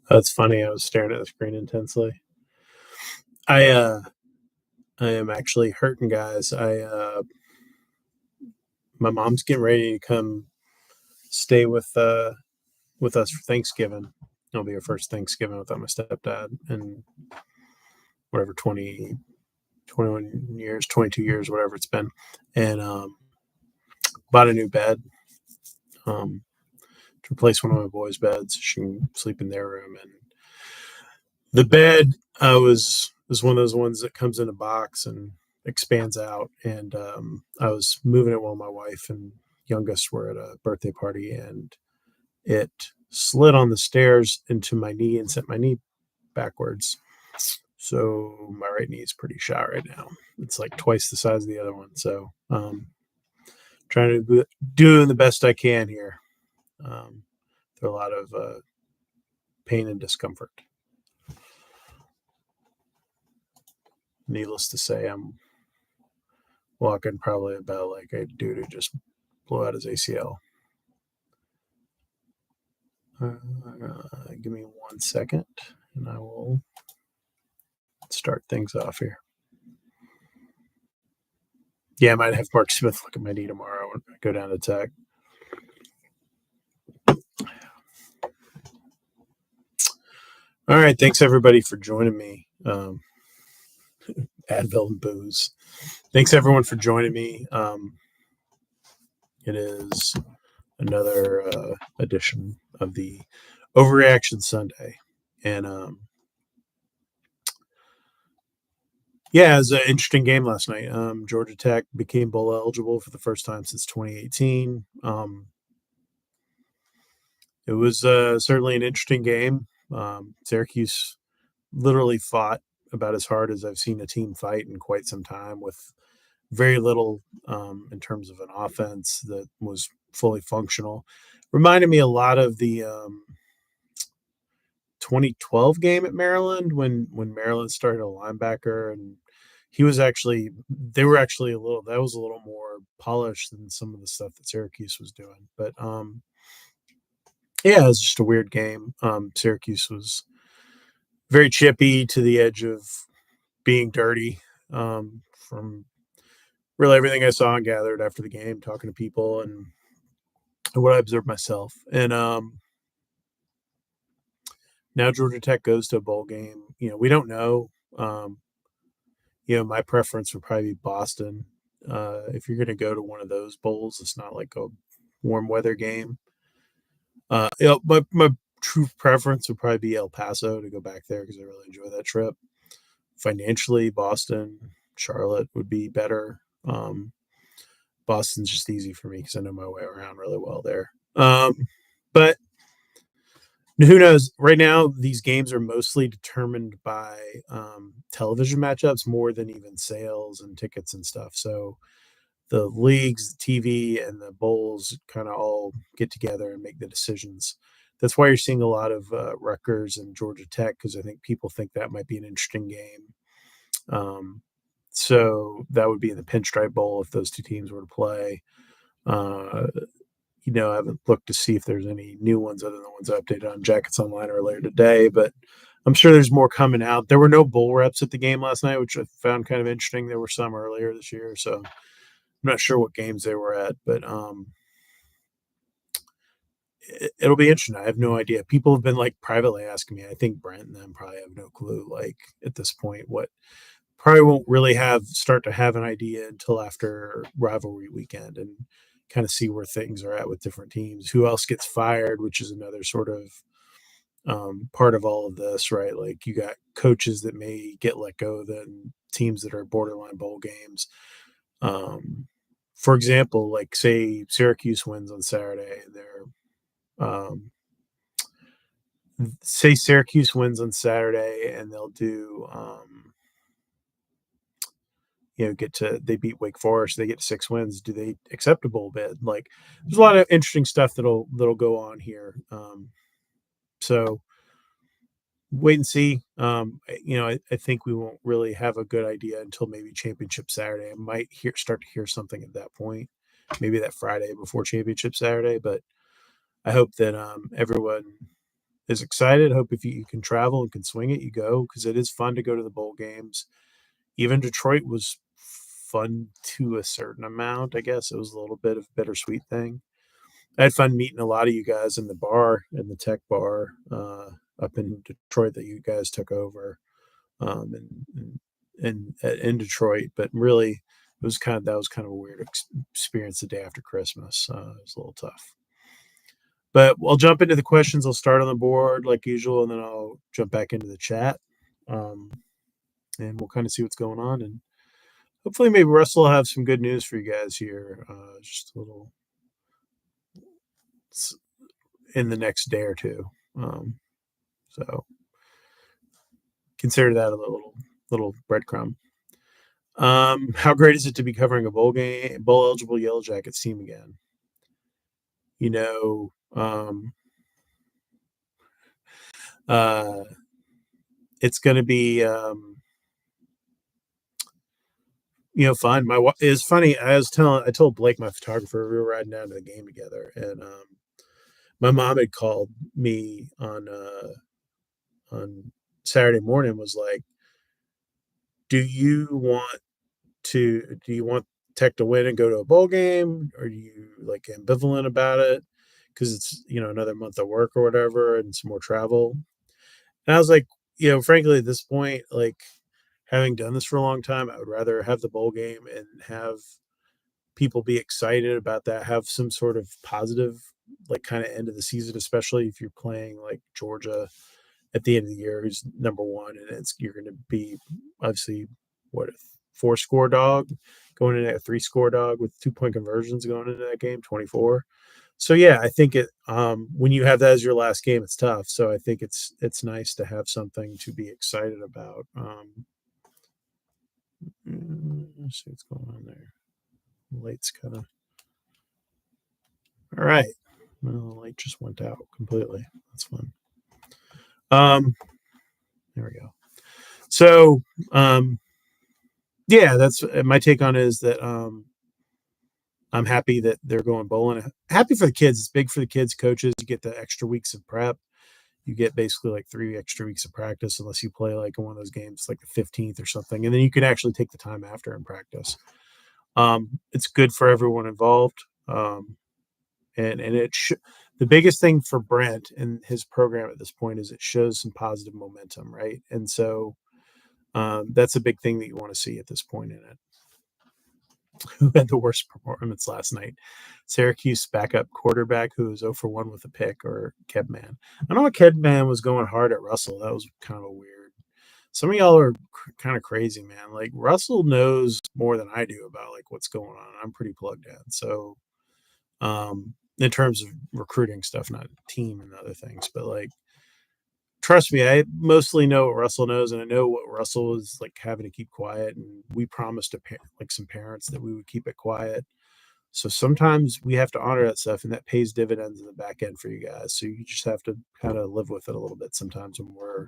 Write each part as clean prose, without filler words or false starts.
That's funny. I was staring at the screen intensely. I uh I am actually hurting, guys. I my mom's getting ready to come stay with us for Thanksgiving. It'll be her first Thanksgiving without my stepdad in whatever 21 years, 22 years, whatever it's been. And bought a new bed to replace one of my boys' beds. She can sleep in their room. And the bed was one of those ones that comes in a box and expands out. And I was moving it while my wife and youngest were at a birthday party, and it slid on the stairs into my knee and sent my knee backwards. So my right knee is pretty shot right now. It's like twice the size of the other one. So trying to doing the best I can here. Through a lot of pain and discomfort. Needless to say, I'm walking probably about like a dude who just blew out his ACL. Give me 1 second, and I will start things off here. Yeah, I might have Mark Smith look at my knee tomorrow when I go down to Tech. All right, thanks everybody for joining me. Advil and booze. Thanks everyone for joining me. It is another edition of the Overreaction Sunday, and yeah, it was an interesting game last night. Georgia Tech became bowl eligible for the first time since 2018. It was certainly an interesting game. Syracuse literally fought about as hard as I've seen a team fight in quite some time, with very little in terms of an offense that was fully functional. Reminded me a lot of the 2012 game at Maryland when Maryland started a linebacker, and they were actually a little more polished than some of the stuff that Syracuse was doing. But yeah, it was just a weird game. Syracuse was very chippy to the edge of being dirty, from really everything I saw and gathered after the game, talking to people and what I observed myself. And now Georgia Tech goes to a bowl game. We don't know. My preference would probably be Boston. If you're going to go to one of those bowls, it's not like a warm weather game. My true preference would probably be El Paso, to go back there because I really enjoy that trip. Financially, Boston, Charlotte would be better. Boston's just easy for me because I know my way around really well there. But who knows? Right now, these games are mostly determined by television matchups more than even sales and tickets and stuff. So the leagues, the TV, and the bowls kind of all get together and make the decisions. That's why you're seeing a lot of Rutgers and Georgia Tech, because I think people think that might be an interesting game. So that would be in the Pinstripe Bowl if those two teams were to play. I haven't looked to see if there's any new ones other than the ones I updated on Jacketsonline earlier today, but I'm sure there's more coming out. There were no bowl reps at the game last night, which I found kind of interesting. There were some earlier this year, so I'm not sure what games they were at, but it'll be interesting. I have no idea. People have been like privately asking me. I think Brent and them probably have no clue, like at this point, what probably won't really start to have an idea until after rivalry weekend and kind of see where things are at with different teams. Who else gets fired, which is another sort of part of all of this, right? Like you got coaches that may get let go, then teams that are borderline bowl games. For example, like say Syracuse wins on Saturday, say Syracuse wins on Saturday and they'll do they beat Wake Forest, they get 6 wins. Do they accept a bowl bid? Like there's a lot of interesting stuff that'll go on here. So wait and see. I think we won't really have a good idea until maybe Championship Saturday. I might start to hear something at that point, maybe that Friday before Championship Saturday. But I hope that everyone is excited. Hope if you can travel and can swing it, you go, because it is fun to go to the bowl games. Even Detroit was fun to a certain amount. I guess it was a little bit of a bittersweet thing. I had fun meeting a lot of you guys in the bar, in the tech bar up in Detroit that you guys took over, in Detroit. But really, that was kind of a weird experience the day after Christmas. It was a little tough. But I'll jump into the questions. I'll start on the board like usual, and then I'll jump back into the chat, and we'll kind of see what's going on. And hopefully, maybe Russell will have some good news for you guys here. Just a little in the next day or two. So consider that a little breadcrumb. How great is it to be covering a bowl eligible Yellow Jackets team again? You know, it's going to be fun. It's funny. I told Blake, my photographer, we were riding down to the game together, and my mom had called me on Saturday morning, was like, do you want Tech to win and go to a bowl game? Or are you like ambivalent about it because it's another month of work or whatever and some more travel? And I was like, frankly, at this point, like, having done this for a long time, I would rather have the bowl game and have people be excited about that, have some sort of positive, like, kind of end of the season, especially if you're playing like Georgia at the end of the year, who's number one, and you're going to be obviously a 4-score dog going into a 3-score dog with 2-point conversions going into that game, 24. So yeah, I think when you have that as your last game, it's tough. So I think it's nice to have something to be excited about. Let's see what's going on there. The light's kind of all right. Well, the light just went out completely. That's fun. There we go. So yeah, that's my take on it, is that I'm happy that they're going bowling. Happy for the kids. It's big for the kids, coaches. You get the extra weeks of prep. You get basically like 3 extra weeks of practice, unless you play like in one of those games like the 15th or something. And then you can actually take the time after and practice. It's good for everyone involved. And the biggest thing for Brent and his program at this point is it shows some positive momentum, right? And so that's a big thing that you want to see at this point in it. Who had the worst performance last night? Syracuse backup quarterback who was 0 for 1 with a pick, or Kebman? I know Kebman was going hard at Russell. That was kind of a weird. Some of y'all are kind of crazy, man. Like, Russell knows more than I do about like what's going on. I'm pretty plugged in. So in terms of recruiting stuff, not team and other things, but like, trust me, I mostly know what Russell knows, and I know what Russell is like having to keep quiet. And we promised like some parents that we would keep it quiet. So sometimes we have to honor that stuff, and that pays dividends in the back end for you guys. So you just have to kind of live with it a little bit sometimes when we're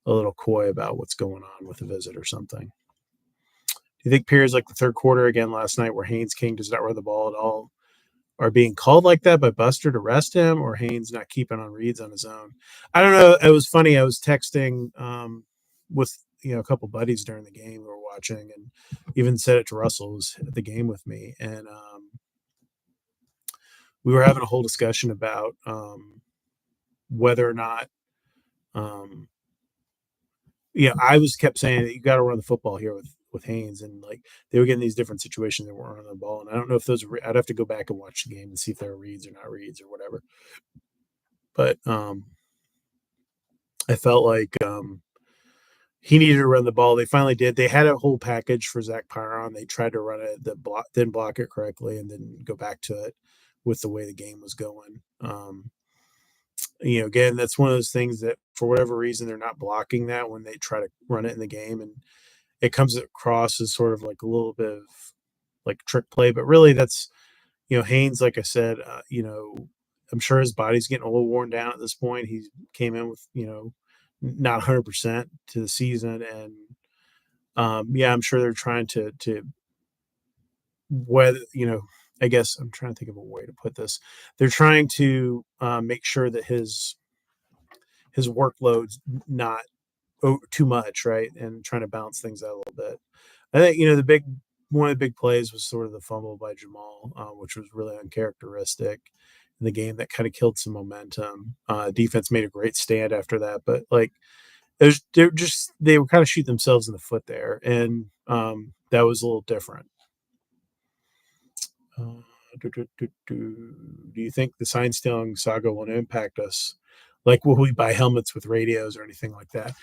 a little coy about what's going on with a visit or something. Do you think periods like the third quarter again last night, where Haynes King does not run the ball at all, are being called like that by Buster to rest him, or Haynes not keeping on reads on his own? I don't know. It was funny. I was texting with a couple buddies during the game we were watching, and even said it to Russell, who's at the game with me, and we were having a whole discussion about whether or not I kept saying that you got to run the football here with Haynes, and like they were getting these different situations they weren't on the ball, and I don't know if those I'd have to go back and watch the game and see if they were reads or not reads or whatever. But I felt like he needed to run the ball. They finally did. They had a whole package for Zach Pyron. They tried to run it, didn't block it correctly, and then go back to it with the way the game was going. Again, that's one of those things that for whatever reason they're not blocking that when they try to run it in the game, and it comes across as sort of like a little bit of like trick play. But really, that's Haynes, like I said, I'm sure his body's getting a little worn down at this point. He came in with not 100% to the season, and I'm sure they're trying to whether I guess I'm trying to think of a way to put this. They're trying to make sure that his his workload's not too much, right? And trying to balance things out a little bit. I think the big one of the big plays was sort of the fumble by Jamal, which was really uncharacteristic in the game that kind of killed some momentum. Defense made a great stand after that, but like they were kind of shooting themselves in the foot there, and that was a little different. Do you think the sign stealing saga will impact us? Like, will we buy helmets with radios or anything like that?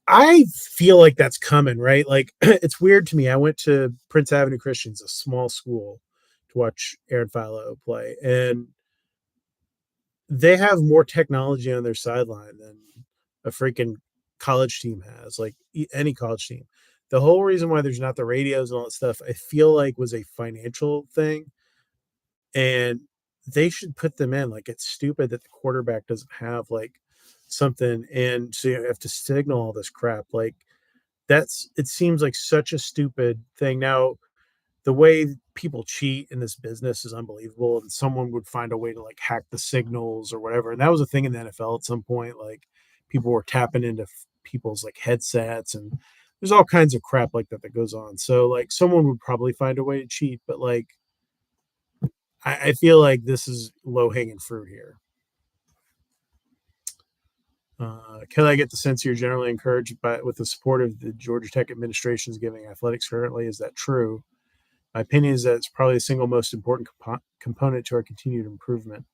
I feel like that's coming, right? Like, it's weird to me. I went to Prince Avenue Christian's, a small school, to watch Aaron Philo play, and they have more technology on their sideline than a freaking college team has, like any college team. The whole reason why there's not the radios and all that stuff, I feel like was a financial thing, and they should put them in. Like, it's stupid that the quarterback doesn't have like something, and so you have to signal all this crap. Like, it seems like such a stupid thing. Now, the way people cheat in this business is unbelievable, and someone would find a way to like hack the signals or whatever. And that was a thing in the NFL at some point. Like, people were tapping into people's like headsets, and there's all kinds of crap like that goes on. So like someone would probably find a way to cheat, but like I feel like this is low hanging fruit here. Can I get the sense you're generally encouraged by with the support of the Georgia Tech administration is giving athletics currently? Is that true? My opinion is that it's probably the single most important component to our continued improvement.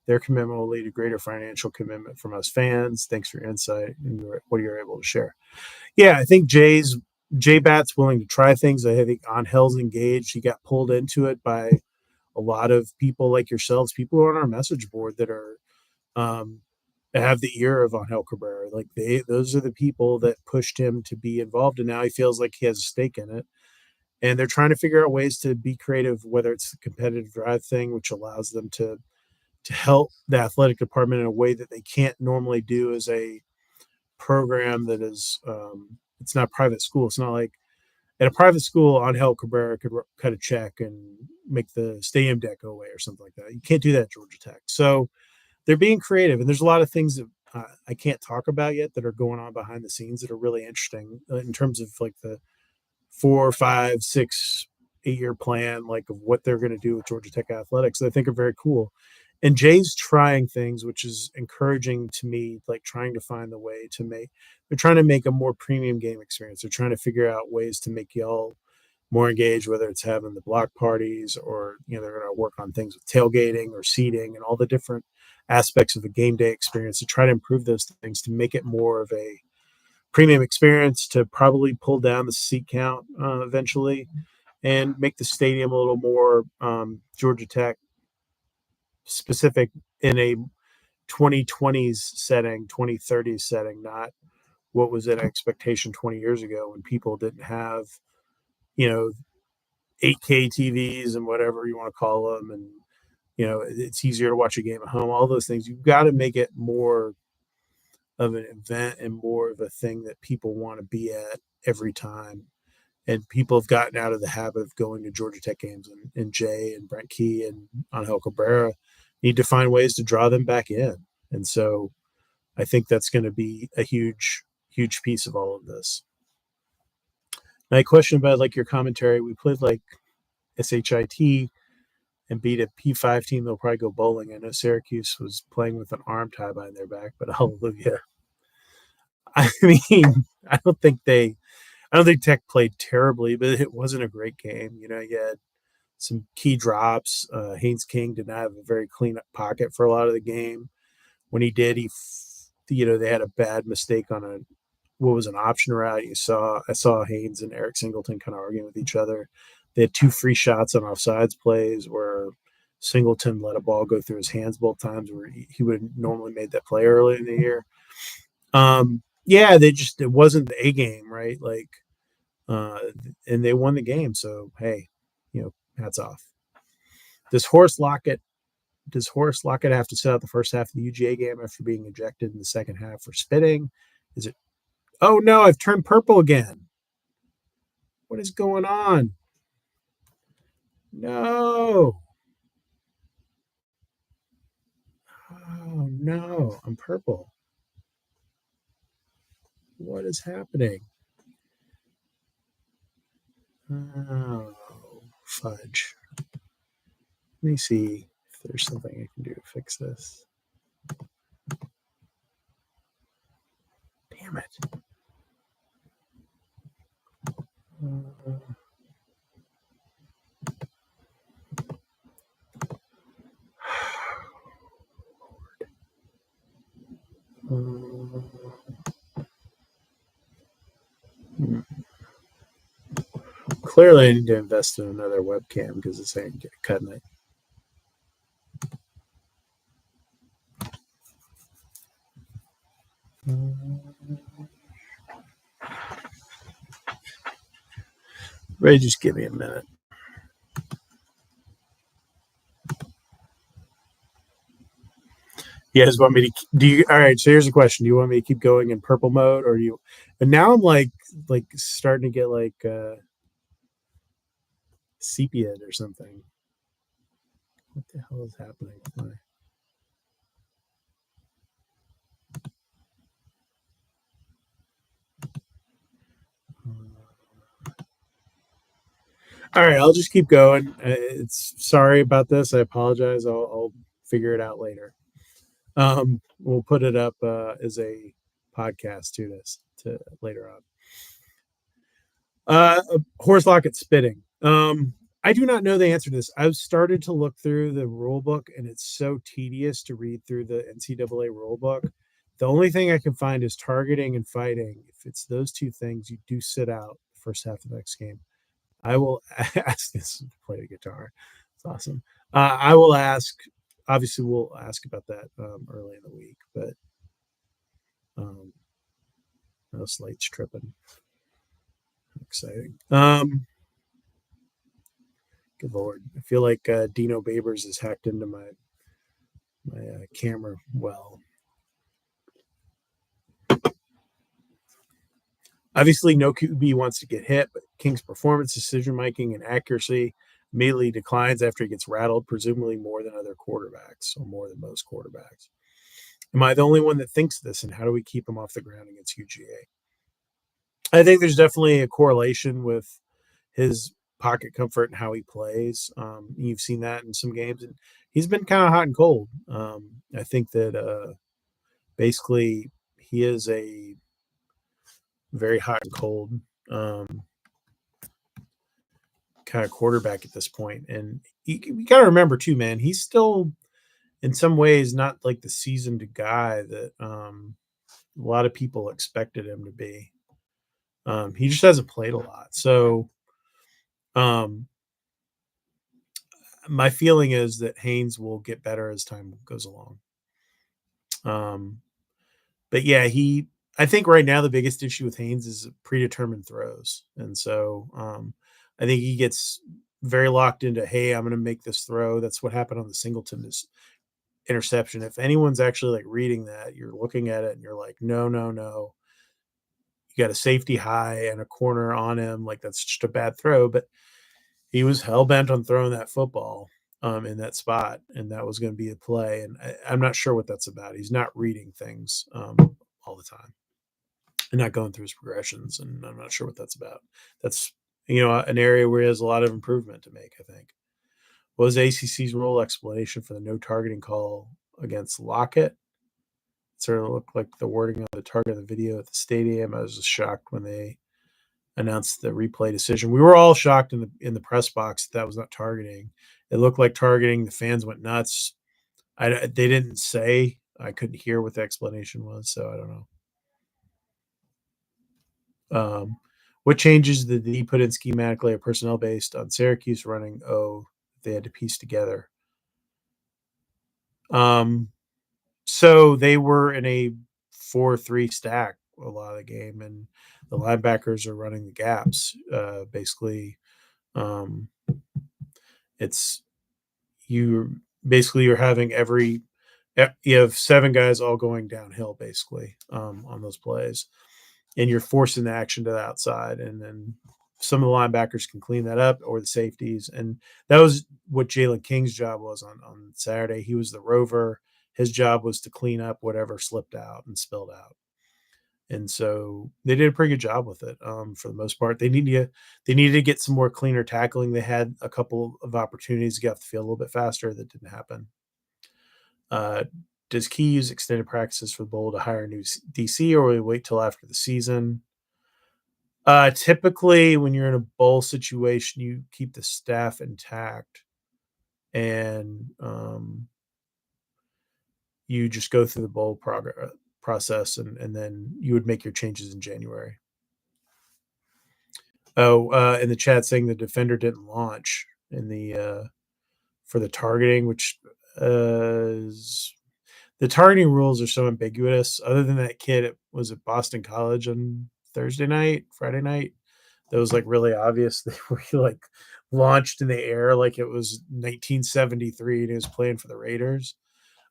Their commitment will lead to greater financial commitment from us fans. Thanks for your insight and what you're able to share. Yeah, I think J Bat's willing to try things. I think Angel's engaged. He got pulled into it by a lot of people like yourselves, people who are on our message board that are um, that have the ear of Angel Cabrera. Like those are the people that pushed him to be involved, and now he feels like he has a stake in it. And they're trying to figure out ways to be creative, whether it's the competitive drive thing, which allows them to help the athletic department in a way that they can't normally do as a program that is it's not private school. It's not like at a private school, Angel Cabrera could cut a check and make the stadium debt go away or something like that. You can't do that at Georgia Tech. So they're being creative, and there's a lot of things that I can't talk about yet that are going on behind the scenes that are really interesting in terms of like the 4, 5, 6, 8 year plan, like of what they're going to do with Georgia Tech athletics. That I think are very cool. And Jay's trying things, which is encouraging to me, like trying to find the way to they're trying to make a more premium game experience. They're trying to figure out ways to make y'all more engaged, whether it's having the block parties or, they're going to work on things with tailgating or seating and all the different aspects of the game day experience to try to improve those things to make it more of a premium experience, to probably pull down the seat count eventually and make the stadium a little more Georgia Tech specific in a 2020s setting, 2030s setting, not what was an expectation 20 years ago when people didn't have, 8K TVs and whatever you want to call them. And, it's easier to watch a game at home, all those things. You've got to make it more of an event and more of a thing that people want to be at every time. And people have gotten out of the habit of going to Georgia Tech games, and Jay and Brent Key and Angel Cabrera need to find ways to draw them back in. And so I think that's going to be a huge, huge piece of all of this. Now, a question about like your commentary. We played like SHIT and beat a P5 team. They'll probably go bowling. I know Syracuse was playing with an arm tied behind their back, but hallelujah. I mean, I don't think Tech played terribly, but it wasn't a great game. You had some key drops. Haynes King did not have a very clean up pocket for a lot of the game. When he did, they had a bad mistake on what was an option route. I saw Haynes and Eric Singleton kind of arguing with each other. They had 2 free shots on offsides plays where Singleton let a ball go through his hands both times, where he would have normally made that play early in the year. Yeah, it wasn't the A game, right? Like, and they won the game. So, hey, hats off. Does Horace Lockett have to sit out the first half of the UGA game after being ejected in the second half for spitting? Is it? Oh no, I've turned purple again. What is going on? No. Oh no, I'm purple. What is happening? Oh, fudge. Let me see if there's something I can do to fix this. Damn it. Clearly, I need to invest in another webcam because this ain't cutting it. Ray, just give me a minute. You guys want me to do you? All right. So here's a question: do you want me to keep going in purple mode, or do you? And now I'm like starting to get like sepia or something. What the hell is happening with my? All right, I'll just keep going. It's sorry about this. I apologize. I'll figure it out later. We'll put it up as a podcast to later on. Horse locket spitting. I do not know the answer to this. I've started to look through the rule book, and it's so tedious to read through the NCAA rule book. The only thing I can find is targeting and fighting. If it's those two things, you do sit out the first half of the next game. I will ask this to play the guitar. It's awesome. I will ask. Obviously, we'll ask about that early in the week, but no slate's tripping. Exciting. Good Lord. I feel like Dino Babers has hacked into my camera well. Obviously, no QB wants to get hit, but King's performance, decision making, and accuracy immediately declines after he gets rattled, presumably more than other quarterbacks or more than most quarterbacks. Am I the only one that thinks this? And how do we keep him off the ground against UGA? I think there's definitely a correlation with his pocket comfort and how he plays. You've seen that in some games, and he's been kind of hot and cold. I think that basically he is a very hot and cold kind of quarterback at this point. And you got to remember too, man, he's still in some ways not like the seasoned guy that a lot of people expected him to be. He just hasn't played a lot. So my feeling is that Haynes will get better as time goes along. But yeah, I think right now the biggest issue with Haynes is predetermined throws. And so I think he gets very locked into, hey, I'm going to make this throw. That's what happened on the Singleton interception. If anyone's actually like reading that, you're looking at it and you're like, no. You got a safety high and a corner on him. Like that's just a bad throw. But he was hell bent on throwing that football in that spot, and that was going to be a play. And I'm not sure what that's about. He's not reading things all the time and not going through his progressions, and I'm not sure what that's about. That's an area where he has a lot of improvement to make, I think. What was ACC's rule explanation for the no targeting call against Lockett? It sort of looked like the wording of the target of the video at the stadium. I was just shocked when they announced the replay decision. We were all shocked in the press box that was not targeting. It looked like targeting. The fans went nuts. They didn't say. I couldn't hear what the explanation was, so I don't know. What changes did he put in schematically or personnel based on Syracuse running? They had to piece together. So they were in a 4-3 stack a lot of the game, and the linebackers are running the gaps. Basically, you're having you have 7 guys all going downhill basically on those plays, and you're forcing the action to the outside, and then some of the linebackers can clean that up or the safeties. And that was what Jalen King's job was on Saturday. He was the rover. His job was to clean up whatever slipped out and spilled out. And so they did a pretty good job with it for the most part. They needed to get some more cleaner tackling. They had a couple of opportunities to get off the field a little bit faster. That didn't happen. Uh, does Key use extended practices for the bowl to hire a new DC, or will we wait till after the season? Typically, when you're in a bowl situation, you keep the staff intact, and you just go through the bowl process, and then you would make your changes in January. Oh, in the chat saying the defender didn't launch in the for the targeting, which is the targeting rules are so ambiguous. Other than that kid, it was at Boston College on Friday night. That was like really obvious. They were like launched in the air like it was 1973 and he was playing for the Raiders.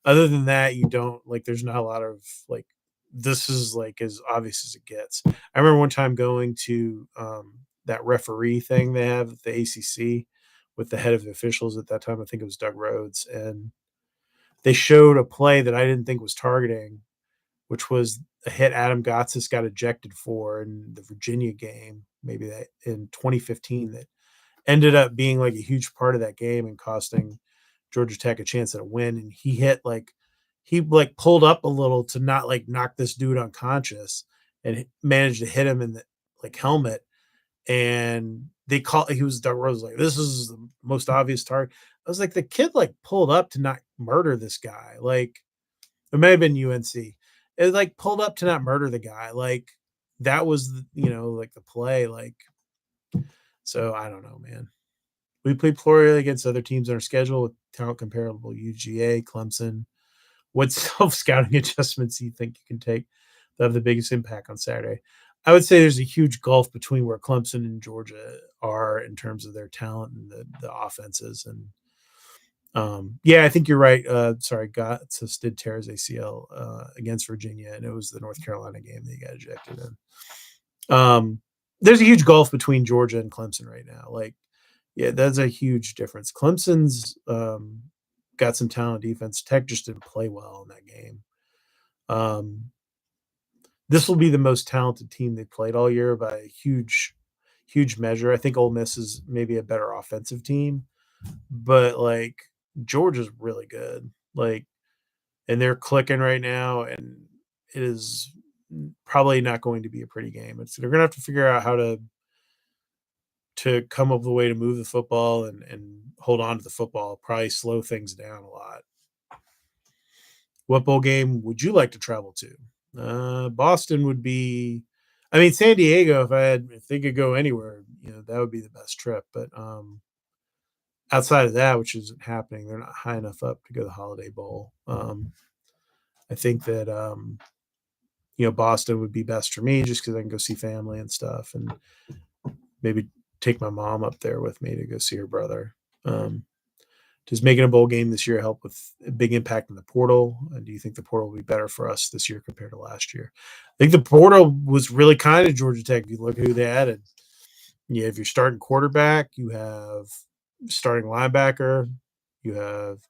Other than that, you don't like. There's not a lot of like. This is like as obvious as it gets. I remember one time going to that referee thing they have at the ACC with the head of the officials at that time. I think it was Doug Rhodes, and they showed a play that I didn't think was targeting, which was a hit Adam Gotsis got ejected for in the Virginia game, maybe that in 2015, that ended up being like a huge part of that game and costing Georgia Tech a chance at a win. And he pulled up a little to not like knock this dude unconscious and managed to hit him in the like helmet. And he was Doug Rose like, this is the most obvious target. I was like, the kid like pulled up to not murder this guy. Like it may have been UNC. It like pulled up to not murder the guy. Like that was, like the play. Like, so I don't know, man. We played plurally against other teams on our schedule with talent comparable UGA, Clemson. What self-scouting adjustments do you think you can take that have the biggest impact on Saturday? I would say there's a huge gulf between where Clemson and Georgia are in terms of their talent and the offenses. And yeah, I think you're right. Sorry, Gotsis did tear his ACL against Virginia, and it was the North Carolina game that he got ejected in. There's a huge gulf between Georgia and Clemson right now. Like, yeah, that's a huge difference. Clemson's got some talent defense. Tech just didn't play well in that game. This will be the most talented team they played all year by a huge, huge measure. I think Ole Miss is maybe a better offensive team, but like Georgia's really good. Like, and they're clicking right now, and it is probably not going to be a pretty game. They're going to have to figure out how to come up with a way to move the football and hold on to the football, probably slow things down a lot. What bowl game would you like to travel to? Boston would be, I mean, San Diego, if they could go anywhere, that would be the best trip. But outside of that, which isn't happening, they're not high enough up to go to the Holiday Bowl. I think that, Boston would be best for me just because I can go see family and stuff, and maybe take my mom up there with me to go see her brother. Does making a bowl game this year help with a big impact in the portal? And do you think the portal will be better for us this year compared to last year? I think the portal was really kind to Georgia Tech. If you look at who they added, you have your starting quarterback, you have starting linebacker, you have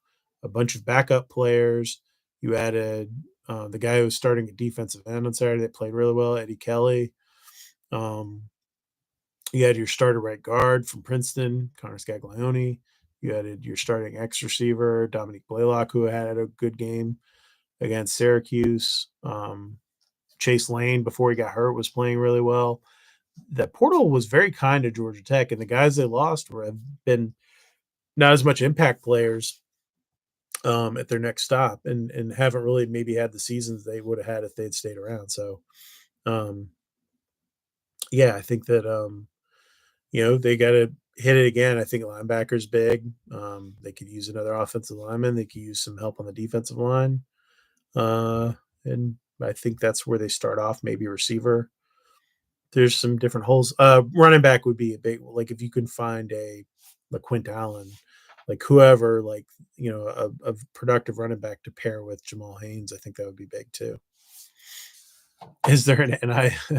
a bunch of backup players. You added the guy who was starting at defensive end on Saturday that played really well, Eddie Kelly. You had your starter right guard from Princeton, Connor Scaglione. You added your starting X receiver, Dominique Blaylock, who had a good game against Syracuse. Chase Lane, before he got hurt, was playing really well. The portal was very kind to Georgia Tech, and the guys they lost have been not as much impact players at their next stop, and haven't really maybe had the seasons they would have had if they'd stayed around. So, yeah, I think that they got to hit it again. I think linebacker's big. They could use another offensive lineman. They could use some help on the defensive line. And I think that's where they start off, maybe receiver. There's some different holes. Running back would be a big, like if you can find a Quint Allen, like whoever, like, a productive running back to pair with Jamal Haynes, I think that would be big too. Is there an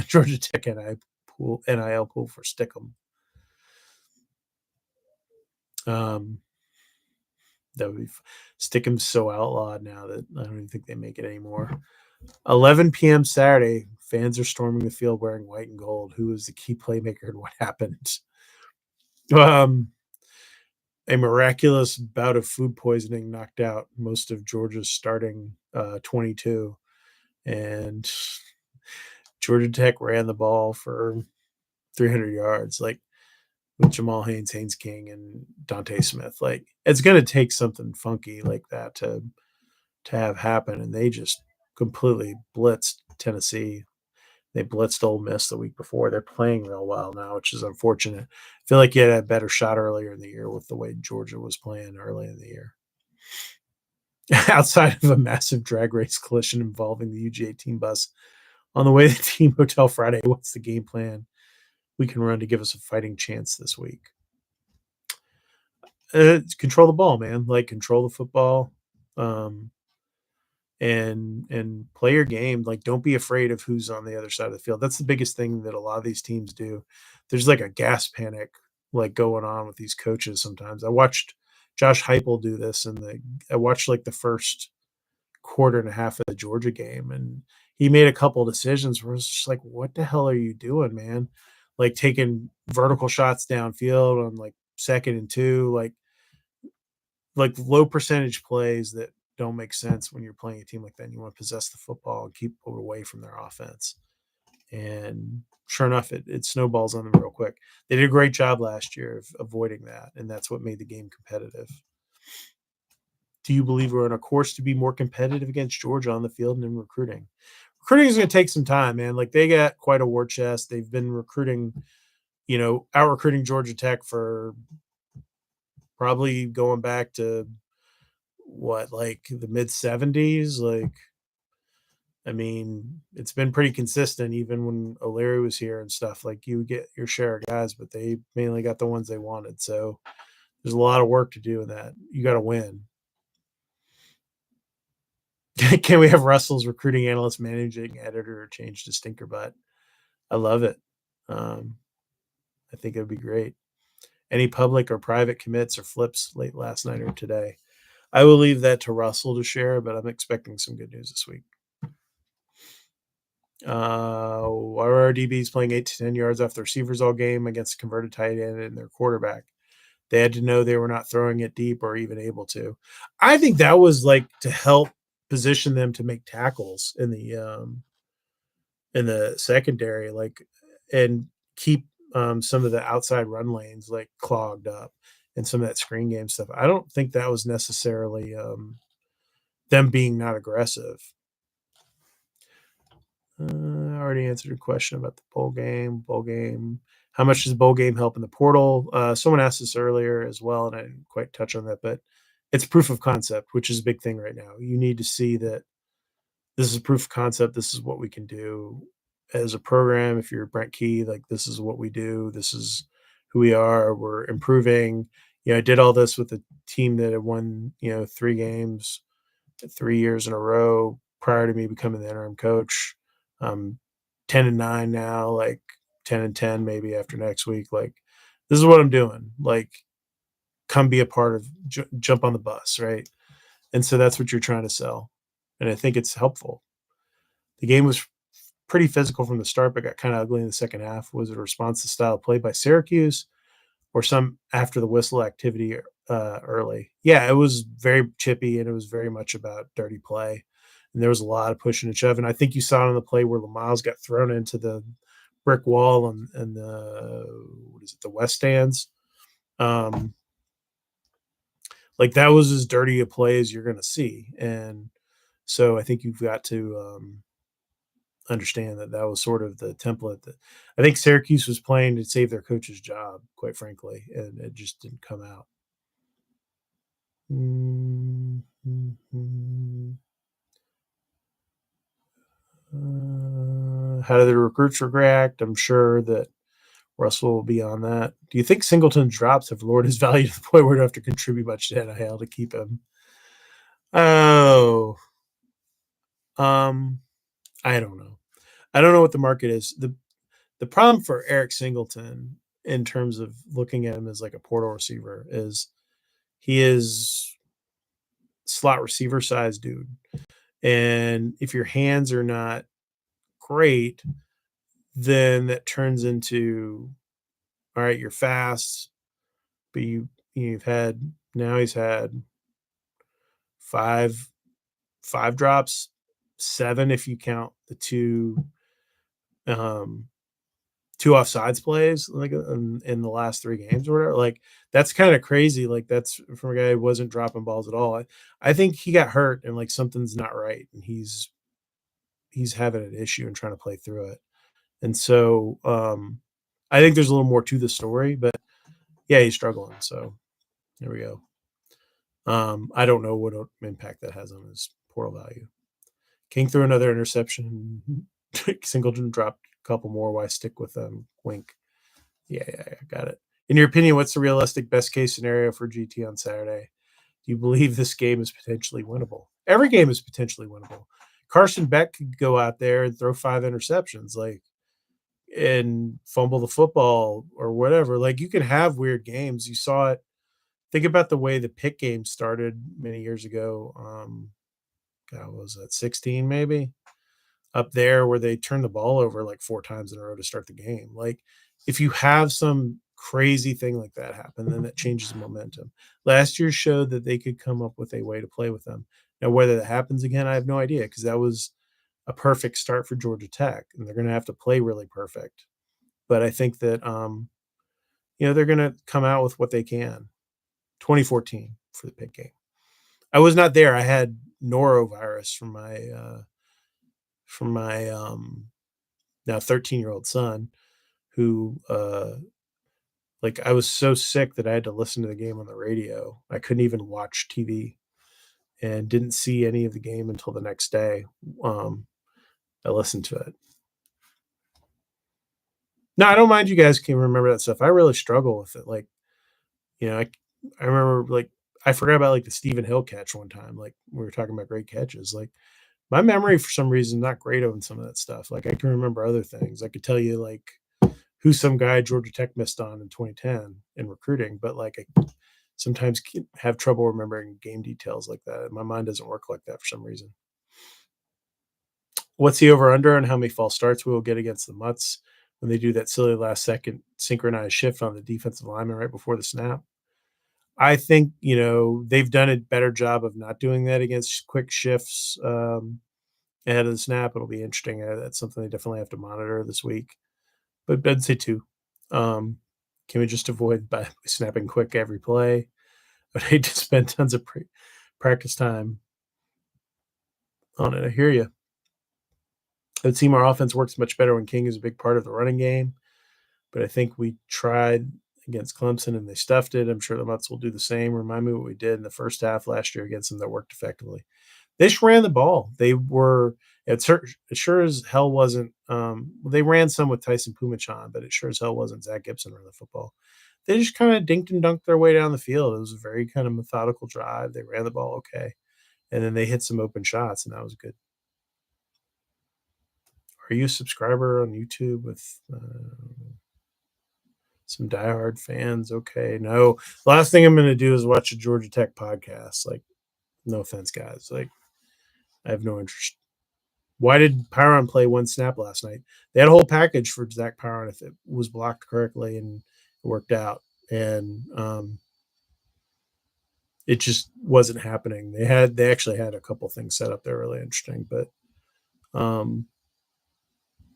Georgia Tech NIL pool for Stickum? That would be Stickham's so outlawed now that I don't even think they make it anymore. 11 p.m. Saturday, Fans are storming the field wearing white and gold. Who is the key playmaker and what happened? Um, a miraculous bout of food poisoning knocked out most of Georgia's starting 22, and Georgia Tech ran the ball for 300 yards, like with Jamal Haynes, Haynes King, and Dante Smith. Like, it's going to take something funky like that to have happen, and they just completely blitzed Tennessee. They blitzed Ole Miss the week before. They're playing real well now, which is unfortunate. I feel like you had a better shot earlier in the year with the way Georgia was playing early in the year. Outside of a massive drag race collision involving the UGA team bus on the way to the team hotel Friday, what's the game plan we can run to give us a fighting chance this week? Control the ball, man. Like, control the football. And play your game. Like, don't be afraid of who's on the other side of the field. That's the biggest thing that a lot of these teams do. There's like a gas panic like going on with these coaches sometimes. I watched Josh Heupel do this, and I watched like the first quarter and a half of the Georgia game, and he made a couple of decisions where it's just like, what the hell are you doing, man? Like, taking vertical shots downfield on like 2nd and 2, like low percentage plays that don't make sense when you're playing a team like that. And you want to possess the football and keep people away from their offense. And sure enough, it snowballs on them real quick. They did a great job last year of avoiding that, and that's what made the game competitive. Do you believe we're on a course to be more competitive against Georgia on the field and in recruiting? Recruiting is going to take some time, man. Like, they got quite a war chest. They've been recruiting, out recruiting Georgia Tech for probably going back to like the mid 70s. Like, I mean, it's been pretty consistent even when O'Leary was here and stuff. Like, you get your share of guys, but they mainly got the ones they wanted. So there's a lot of work to do in that. You got to win. Can we have Russell's recruiting analyst, managing editor change to stinker butt? I love it. I think it would be great. Any public or private commits or flips late last night or today? I will leave that to Russell to share, but I'm expecting some good news this week. Why are our DBs playing 8 to 10 yards off the receivers all game against a converted tight end and their quarterback? They had to know they were not throwing it deep or even able to. I think that was like to help position them to make tackles in the secondary, like, and keep some of the outside run lanes like clogged up and some of that screen game stuff. I don't think that was necessarily them being not aggressive. I already answered a question about the bowl game. How much does bowl game help in the portal? Someone asked this earlier as well, and I didn't quite touch on that, but it's proof of concept, which is a big thing right now. You need to see that this is proof of concept. This is what we can do as a program. If you're Brent Key, like, this is what we do. This is who we are. We're improving. I did all this with a team that had won, 3 games 3 years in a row prior to me becoming the interim coach. 10-9 now, like 10-10 maybe after next week. Like, this is what I'm doing. Like, come be a part of, jump on the bus, right? And so that's what you're trying to sell. And I think it's helpful. The game was pretty physical from the start, but got kind of ugly in the second half. Was it a response to style of play by Syracuse or some after the whistle activity early? Yeah, it was very chippy, and it was very much about dirty play. And there was a lot of pushing and shoving. I think you saw it on the play where Lamiles got thrown into the brick wall and the West stands. Like, that was as dirty a play as you're going to see. And so I think you've got to understand that was sort of the template that I think Syracuse was playing to save their coach's job, quite frankly, and it just didn't come out. How do the recruits react? I'm sure that Russell will be on that. Do you think Singleton's drops have lowered his value to the point where we don't have to contribute much to NIL to keep him? Oh, I don't know. I don't know what the market is. The problem for Eric Singleton in terms of looking at him as like a portal receiver is he is slot receiver size dude. And if your hands are not great, then that turns into, all right, you're fast, but he's had five drops, 7 if you count the um, 2 offsides plays, like, in the last 3 games or whatever. Like, that's kinda crazy. Like, that's from a guy who wasn't dropping balls at all. I think he got hurt and, like, something's not right, and he's having an issue and trying to play through it. And so, I think there's a little more to the story, but yeah, he's struggling. So there we go. I don't know what impact that has on his portal value. King threw another interception. Singleton dropped a couple more. Why stick with them? Wink. Yeah, got it. In your opinion, what's the realistic best case scenario for GT on Saturday? Do you believe this game is potentially winnable? Every game is potentially winnable. Carson Beck could go out there and throw 5 interceptions, like, and fumble the football or whatever. Like, you can have weird games. You saw it. Think about the way the Pitt game started many years ago. God, what was that, 16 maybe? Up there where they turned the ball over like 4 times in a row to start the game. Like, if you have some crazy thing like that happen, then that changes the momentum. Last year showed that they could come up with a way to play with them. Now, whether that happens again, I have no idea, because that was a perfect start for Georgia Tech, and they're going to have to play really perfect. But I think that they're going to come out with what they can. 2014 for the Pitt game. I was not there. I had norovirus from my now 13-year-old son, who like, I was so sick that I had to listen to the game on the radio. I couldn't even watch TV and didn't see any of the game until the next day. I listened to it. No, I don't mind you guys can remember that stuff. I really struggle with it. Like, I remember, like, I forgot about, like, the Stephen Hill catch one time. Like, we were talking about great catches. Like, my memory for some reason not great on some of that stuff. Like, I can remember other things. I could tell you, like, who some guy Georgia Tech missed on in 2010 in recruiting, but, like, I sometimes have trouble remembering game details like that. My mind doesn't work like that for some reason. What's the over-under on how many false starts we will get against the Mutts when they do that silly last-second synchronized shift on the defensive lineman right before the snap? I think, they've done a better job of not doing that against quick shifts ahead of the snap. It'll be interesting. That's something they definitely have to monitor this week. But I'd say 2. Can we just avoid by snapping quick every play? I'd hate to spend tons of practice time on it. I hear you. It would seem our offense works much better when King is a big part of the running game. But I think we tried against Clemson and they stuffed it. I'm sure the Mutts will do the same. Remind me what we did in the first half last year against them that worked effectively. They just ran the ball. They were it sure as hell wasn't. They ran some with Tyson Pumachan, but it sure as hell wasn't Zach Gibson running the football. They just kind of dinked and dunked their way down the field. It was a very kind of methodical drive. They ran the ball okay, and then they hit some open shots, and that was good. Are you a subscriber on YouTube with some diehard fans? Okay, no. Last thing I'm going to do is watch a Georgia Tech podcast. Like, no offense, guys. Like, I have no interest. Why did Pyron play 1 snap last night? They had a whole package for Zach Pyron if it was blocked correctly and it worked out. And it just wasn't happening. They actually had a couple things set up there really interesting, but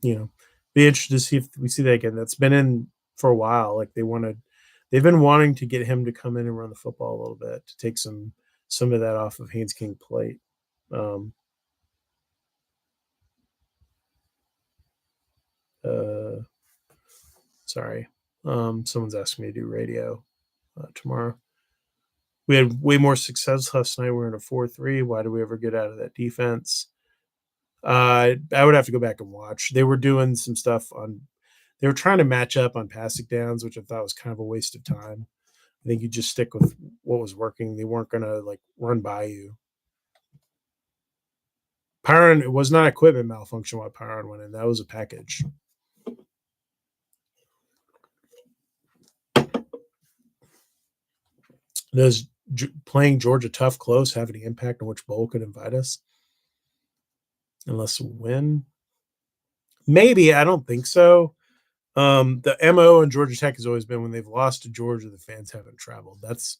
be interested to see if we see that again. That's been in for a while. Like, they've been wanting to get him to come in and run the football a little bit to take some of that off of Haynes King plate. Sorry. Someone's asking me to do radio tomorrow. We had way more success last night. We're in a 4-3. Why do we ever get out of that defense? I would have to go back and watch. They were doing some stuff they were trying to match up on passing downs, which I thought was kind of a waste of time. I think you just stick with what was working. They weren't going to, like, run by you. Pyron, it was not equipment malfunction while Pyron went in. That was a package. Does playing Georgia tough close have any impact on which bowl could invite us? Unless we win. Maybe, I don't think so. The MO in Georgia Tech has always been when they've lost to Georgia, the fans haven't traveled. That's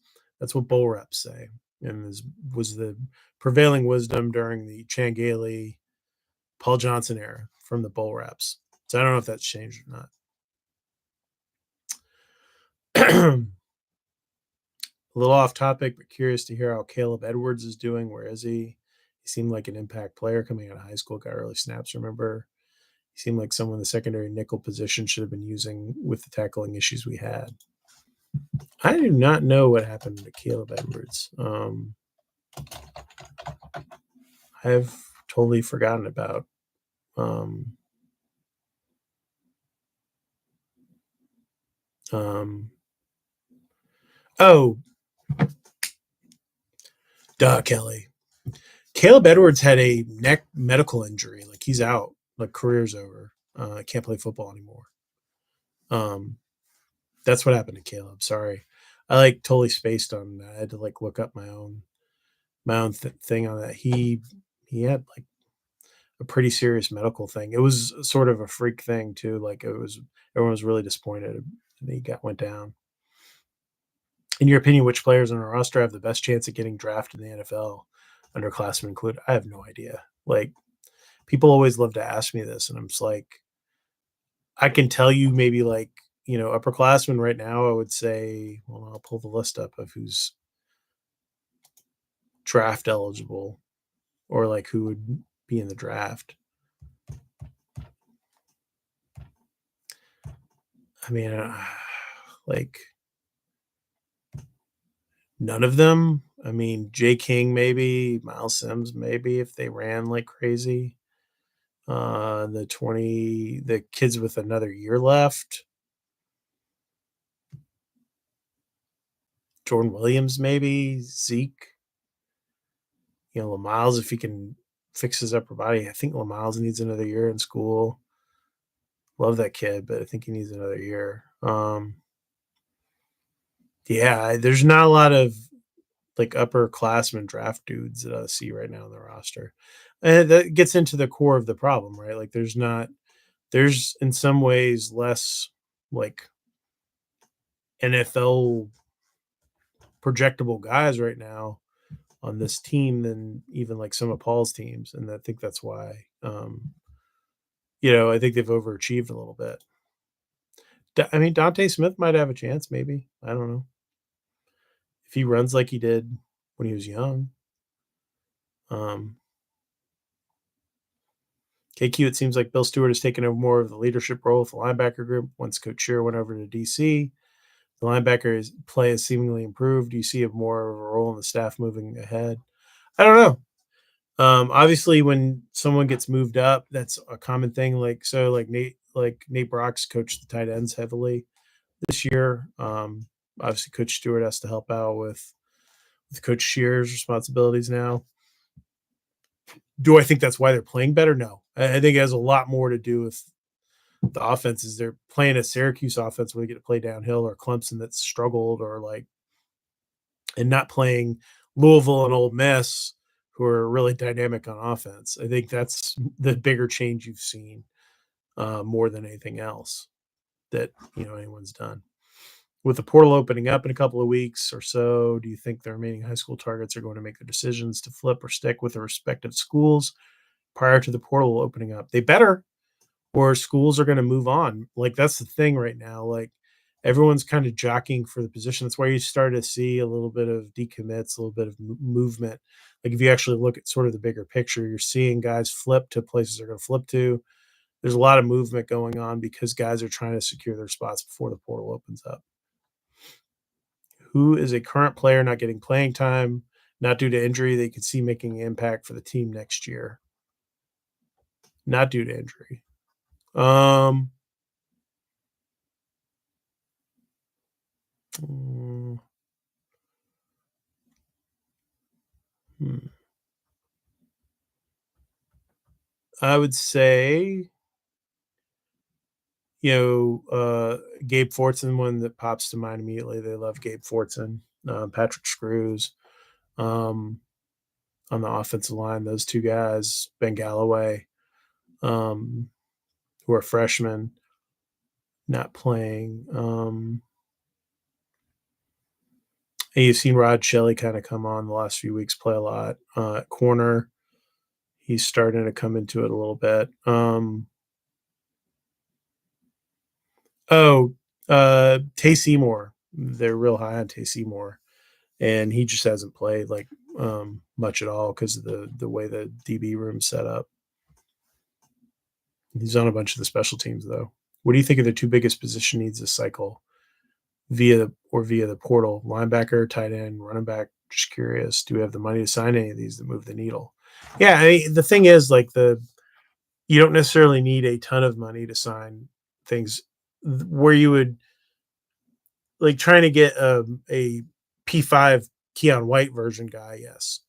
what bowl reps say, and was the prevailing wisdom during the Chan Gailey, Paul Johnson era from the bowl reps. So I don't know if that's changed or not. A little off topic, but curious to hear how Caleb Edwards is doing. Where is he? He seemed like an impact player coming out of high school, got early snaps, remember? He seemed like someone the secondary nickel position should have been using with the tackling issues we had. I do not know what happened to Caleb Edwards. I've totally forgotten about. Um, um, oh, Kelly. Caleb Edwards had a neck medical injury. Like he's out. Like career's over. Can't play football anymore. Um, that's what happened to Caleb. Sorry, I like totally spaced on that. I had to like look up my own thing on that. He had like a pretty serious medical thing. It was sort of a freak thing too. Like it was everyone was really disappointed and he went down. In your opinion, which players on our roster have the best chance of getting drafted in the NFL, underclassmen included? I have no idea. Like people always love to ask me this, and I'm just like, I can tell you maybe like upperclassmen right now. I would say, well, I'll pull the list up of who's draft eligible or like who would be in the draft. I mean, like none of them. I mean, Jay King maybe, Miles Sims maybe if they ran like crazy. The kids with another year left. Jordan Williams maybe, Zeke. Lamiles if he can fix his upper body. I think Lamiles needs another year in school. Love that kid, but I think he needs another year. Yeah, there's not a lot of like upperclassmen draft dudes that I see right now on the roster. And that gets into the core of the problem, right? Like there's in some ways less like NFL projectable guys right now on this team than even like some of Paul's teams. And I think that's why I think they've overachieved a little bit. I mean, Dante Smith might have a chance, maybe. I don't know. If he runs like he did when he was young. Um, KQ, it seems like Bill Stewart has taken over more of the leadership role with the linebacker group once Coach Shearer went over to DC. The linebacker play has seemingly improved. Do you see more of a role in the staff moving ahead? I don't know. Obviously, when someone gets moved up, that's a common thing. Like Nate Brock's coached the tight ends heavily this year. Obviously, Coach Stewart has to help out with Coach Shearer's responsibilities now. Do I think that's why they're playing better? No, I think it has a lot more to do with the offenses. They're playing a Syracuse offense where they get to play downhill, or Clemson that's struggled, or and not playing Louisville and Ole Miss, who are really dynamic on offense. I think that's the bigger change you've seen more than anything else that anyone's done. With the portal opening up in a couple of weeks or so, do you think the remaining high school targets are going to make the decisions to flip or stick with their respective schools prior to the portal opening up? They better, or schools are going to move on. Like that's the thing right now. Like everyone's kind of jockeying for the position. That's why you start to see a little bit of decommits, a little bit of movement. Like if you actually look at sort of the bigger picture, you're seeing guys flip to places they're going to flip to. There's a lot of movement going on because guys are trying to secure their spots before the portal opens up. Who is a current player not getting playing time, not due to injury, they could see making an impact for the team next year? Not due to injury. Um, hmm. I would say, Gabe Fortson, one that pops to mind immediately. They love Gabe Fortson, Patrick Screws, on the offensive line. Those two guys, Ben Galloway. Um, who are freshmen not playing. And you've seen Rod Shelley kind of come on the last few weeks, play a lot. At corner, he's starting to come into it a little bit. Tay Seymour. They're real high on Tay Seymour, and he just hasn't played like much at all because of the way the DB room's set up. He's on a bunch of the special teams though. What do you think of the two biggest position needs this cycle, via the portal? Linebacker, tight end, running back. Just curious. Do we have the money to sign any of these that move the needle? Yeah, I mean, the thing is, like, you don't necessarily need a ton of money to sign things where you would like trying to get a P5 Keon White version guy. Yes.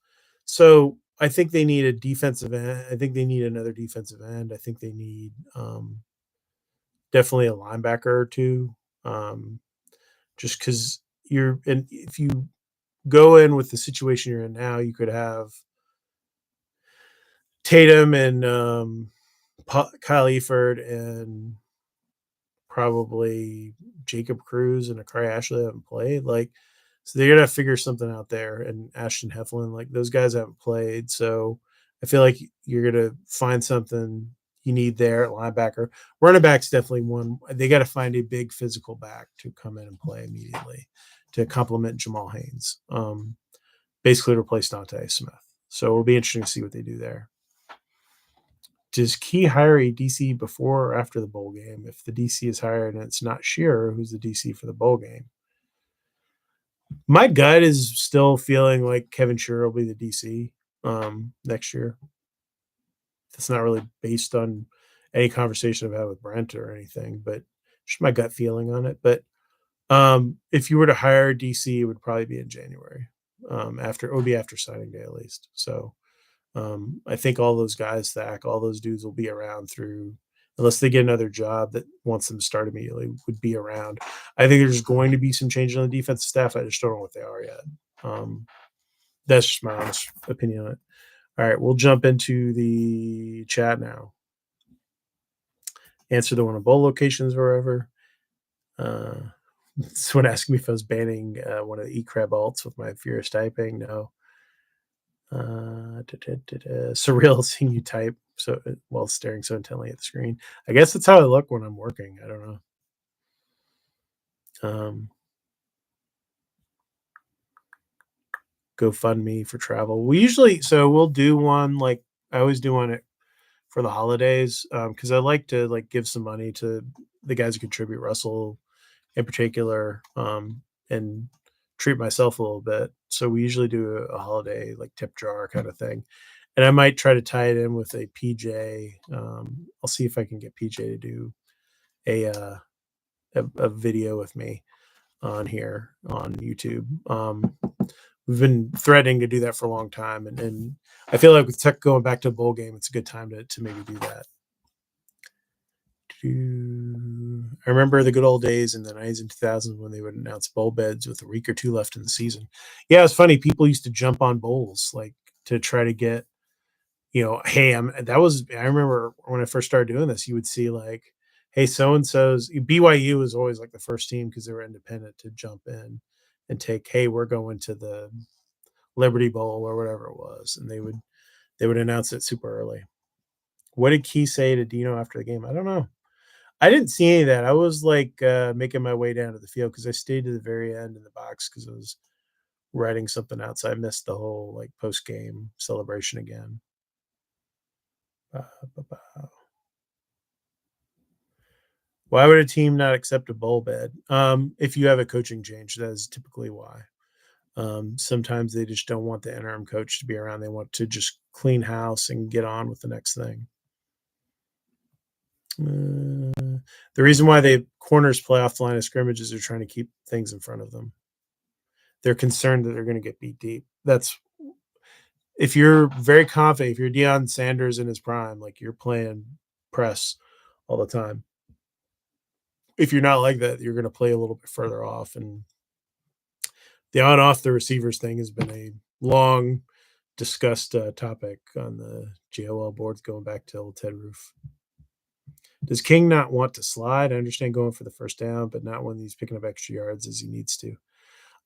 So I think they need a defensive end. I think they need another defensive end. I think they need definitely a linebacker or two. Just because if you go in with the situation you're in now, you could have Tatum and Kyle Eford and probably Jacob Cruz and Akari Ashley haven't played. Like, so they're gonna figure something out there. And Ashton Heflin, like, those guys haven't played, so I feel like you're gonna find something you need there at linebacker. Running back's definitely one. They got to find a big physical back to come in and play immediately to complement Jamal Haynes. Basically replace Dante Smith. So it'll be interesting to see what they do there. Does Key hire a DC before or after the bowl game? If the DC is hired and it's not Shearer, who's the DC for the bowl game? My gut is still feeling like Kevin Shearer will be the DC next year. It's not really based on any conversation I've had with Brent or anything, but just my gut feeling on it. But if you were to hire a DC, it would probably be in January. It would be after signing day at least. So I think all those guys, Thak, all those dudes will be around through, unless they get another job that wants them to start immediately, would be around. I think there's going to be some changes on the defensive staff. I just don't know what they are yet. That's just my honest opinion on it. All right, we'll jump into the chat now. Answer the one of bowl locations or wherever. Someone asked me if I was banning one of the eCrab alts with my furious typing. No. Surreal seeing you type so while staring so intently at the screen. I guess that's how I look when I'm working. I don't know. GoFundMe for travel. We'll do one, like I always do one for the holidays, because I like to like give some money to the guys who contribute, Russell in particular, and treat myself a little bit. So we usually do a holiday like tip jar kind of thing, and I might try to tie it in with a PJ. I'll see if I can get PJ to do a video with me on here on YouTube. We've been threatening to do that for a long time, and I feel like with Tech going back to a bowl game, it's a good time to maybe do that. I remember the good old days in the 90s and 2000s when they would announce bowl beds with a week or two left in the season. Yeah, it's funny. People used to jump on bowls like to try to get, hey, I remember when I first started doing this, you would see like, hey, so-and-so's BYU was always like the first team because they were independent to jump in and take, hey, we're going to the Liberty Bowl or whatever it was. And they would announce it super early. What did Key say to Dino after the game? I don't know. I didn't see any of that. I was like making my way down to the field because I stayed to the very end in the box because I was writing something out. So I missed the whole like post-game celebration again. Why would a team not accept a bowl bed? If you have a coaching change, that is typically why. Sometimes they just don't want the interim coach to be around. They want to just clean house and get on with the next thing. The reason why the corners play off the line of scrimmage is they're trying to keep things in front of them. They're concerned that they're going to get beat deep. That's if you're very confident, if you're Deion Sanders in his prime, like you're playing press all the time. If you're not like that, you're going to play a little bit further off. And the on-off the receivers thing has been a long discussed topic on the JOL boards going back to old Ted Roof. Does King not want to slide? I understand going for the first down, but not when he's picking up extra yards as he needs to.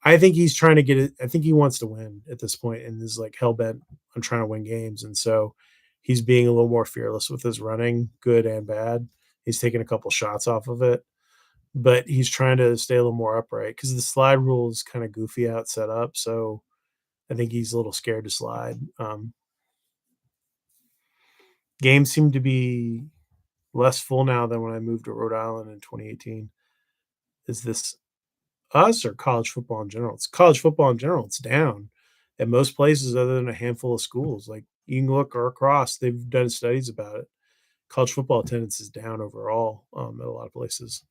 I think he's trying to get it. I think he wants to win at this point and is like hell bent on trying to win games. And so he's being a little more fearless with his running, good and bad. He's taking a couple shots off of it, but he's trying to stay a little more upright because the slide rule is kind of goofy out set up. So I think he's a little scared to slide. Games seem to be less full now than when I moved to Rhode Island in 2018. Is this us or college football in general? It's college football in general. It's down at most places other than a handful of schools. Like you can look across, they've done studies about it. College football attendance is down overall at a lot of places.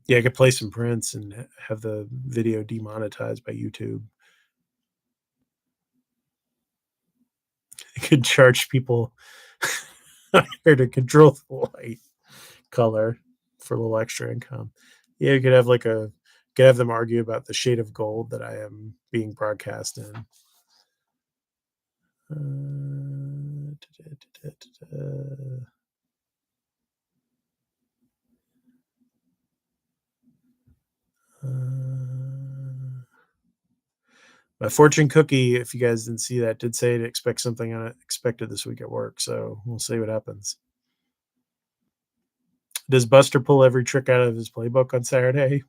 Yeah, I could play some Prince and have the video demonetized by YouTube. I could charge people here to control the light color for a little extra income. Yeah, you could have could have them argue about the shade of gold that I am being broadcast in. My fortune cookie, if you guys didn't see that, did say to expect something unexpected this week at work. So we'll see what happens. Does Buster pull every trick out of his playbook on Saturday?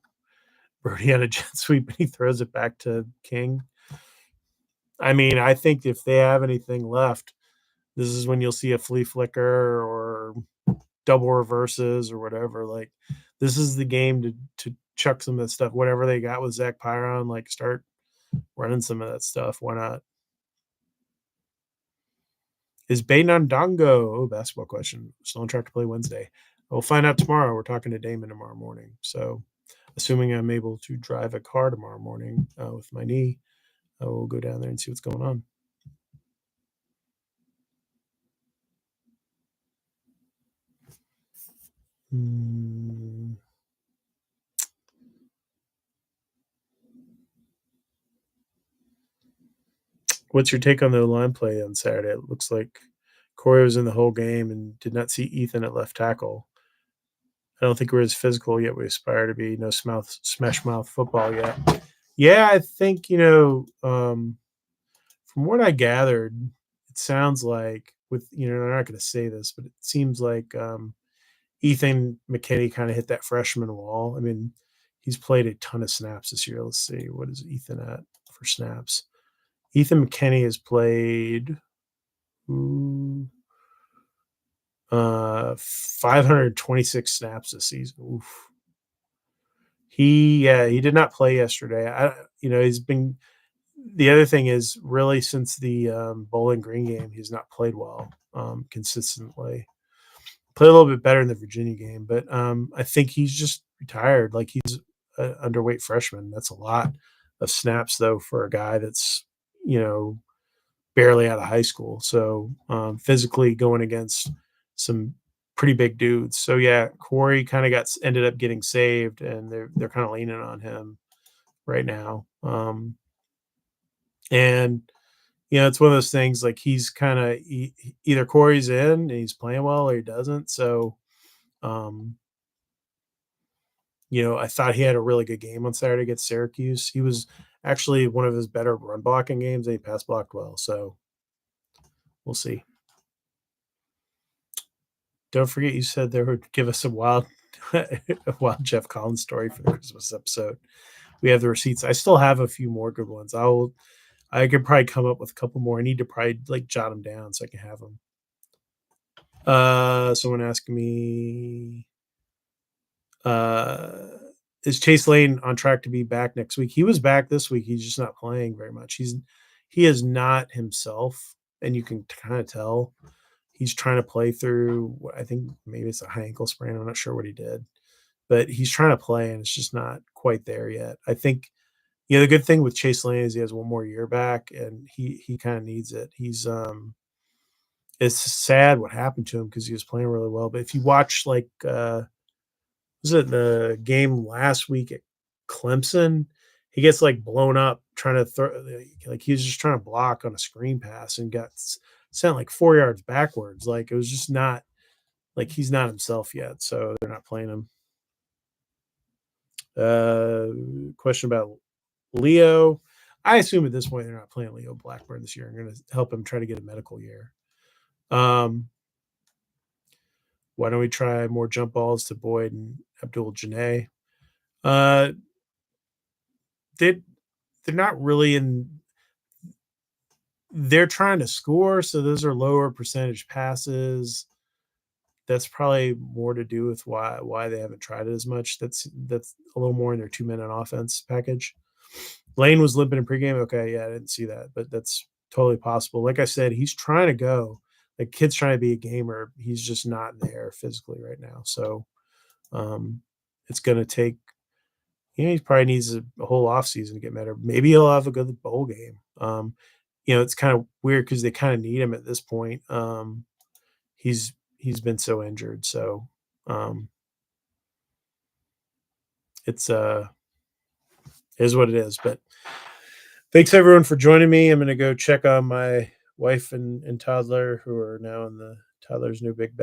Brody on a jet sweep and he throws it back to King. I mean, I think if they have anything left, this is when you'll see a flea flicker or double reverses or whatever. Like this is the game to chuck some of that stuff. Whatever they got with Zach Pyron, like start running some of that stuff. Why not? Is Baynon Dongo? Oh, basketball question. Still on track to play Wednesday. We'll find out tomorrow. We're talking to Damon tomorrow morning. So, assuming I'm able to drive a car tomorrow morning with my knee, I will go down there and see what's going on. What's your take on the line play on Saturday? It looks like Corey was in the whole game and did not see Ethan at left tackle. I don't think we're as physical yet. We aspire to be. No smash mouth football yet. Yeah, I think, from what I gathered, it sounds like they're not going to say this, but it seems like Ethan McKinney kind of hit that freshman wall. I mean, he's played a ton of snaps this year. Let's see. What is Ethan at for snaps? Ethan McKinney has played 526 snaps this season. Oof. He did not play yesterday. He's been. The other thing is really since the Bowling Green game, he's not played well consistently. Played a little bit better in the Virginia game, but I think he's just retired. Like he's an underweight freshman. That's a lot of snaps though for a guy that's barely out of high school. So physically going against some pretty big dudes. So yeah, Corey kind of ended up getting saved, and they're kind of leaning on him right now. And it's one of those things like he's kind of either Corey's in and he's playing well or he doesn't. So, I thought he had a really good game on Saturday against Syracuse. He was actually one of his better run blocking games. He pass blocked well. So we'll see. Don't forget you said they would give us a wild Jeff Collins story for the Christmas episode. We have the receipts. I still have a few more good ones. I could probably come up with a couple more. I need to probably jot them down so I can have them. Someone asking me, is Chase Lane on track to be back next week? He was back this week. He's just not playing very much. He is not himself, and you can kind of tell he's trying to play through what I think maybe it's a high ankle sprain. I'm not sure what he did, but he's trying to play, and it's just not quite there yet. I think. The good thing with Chase Lane is he has one more year back, and he kind of needs it. He's it's sad what happened to him because he was playing really well. But if you watch was it the game last week at Clemson? he gets like blown up trying to throw, like he was just trying to block on a screen pass and got sent like 4 yards backwards. Like it was just not like he's not himself yet, so they're not playing him. Question about Leo. I assume at this point they're not playing Leo Blackburn this year. I'm going to help him try to get a medical year. Why don't we try more jump balls to Boyd and Abdul Janae? They're not really in. They're trying to score, so those are lower percentage passes. That's probably more to do with why they haven't tried it as much. That's a little more in their 2-minute offense package. Lane was limping in pregame. Okay, yeah, I didn't see that, but that's totally possible. Like I said, he's trying to go. The kid's trying to be a gamer. He's just not there physically right now. So it's going to take, he probably needs a whole offseason to get better. Maybe he'll have a good bowl game. It's kind of weird because they kind of need him at this point. He's been so injured. So it's is what it is. But thanks everyone for joining me. I'm going to go check on my wife and toddler who are now in the toddler's new big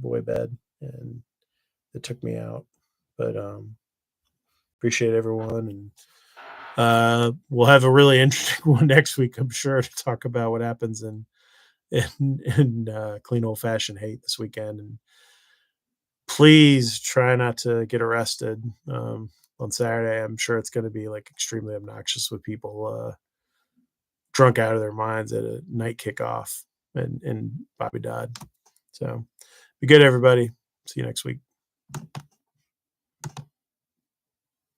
boy bed, and it took me out. But appreciate everyone, and we'll have a really interesting one next week, I'm sure, to talk about what happens in clean old fashioned hate this weekend. And please try not to get arrested on Saturday. I'm sure it's going to be like extremely obnoxious with people drunk out of their minds at a night kickoff in Bobby Dodd. So be good, everybody. See you next week.